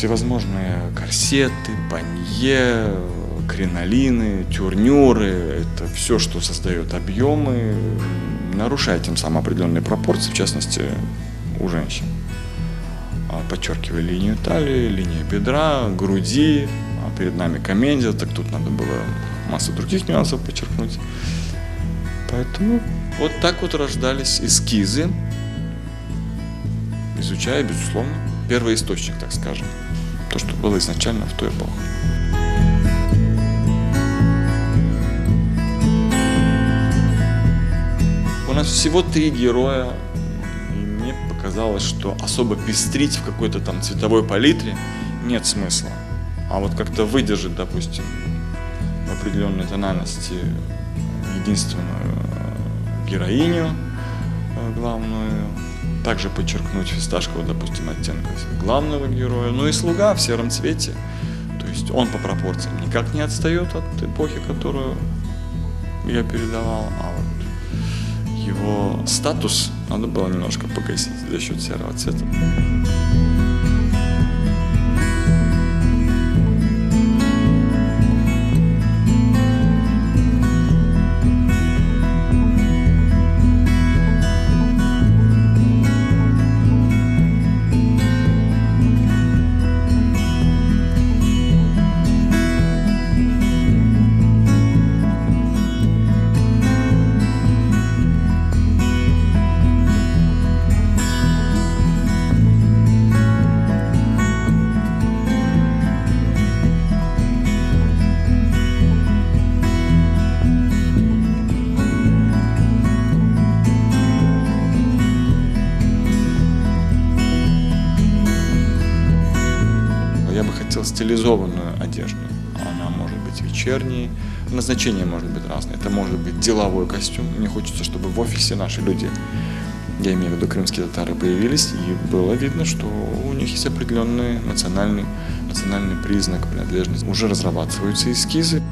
всевозможные корсеты, банье, кринолины, тюрнюры. Это все, что создает объемы, нарушая тем самым определенные пропорции, в частности, у женщин. Подчеркивая линию талии, линию бедра, груди. Перед нами комедия, так тут надо было массу других нюансов подчеркнуть. Поэтому вот так вот рождались эскизы, изучая, безусловно, первый источник, так скажем, то, что было изначально в ту эпоху. У нас всего 3 героя, и мне показалось, что особо пестрить в какой-то там цветовой палитре нет смысла. А вот как-то выдержать, допустим, в определенной тональности единственную героиню главную, также подчеркнуть фисташкового, допустим, оттенка главного героя, ну и слуга в сером цвете, то есть он по пропорциям никак не отстает от эпохи, которую я передавал, а вот его статус надо было немножко погасить за счет серого цвета. Я бы хотел стилизованную одежду. Она может быть вечерней, назначение может быть разное. Это может быть деловой костюм. Мне хочется, чтобы в офисе наши люди, я имею в виду крымские татары, появились, и было видно, что у них есть определенный национальный признак, принадлежность. Уже разрабатываются эскизы.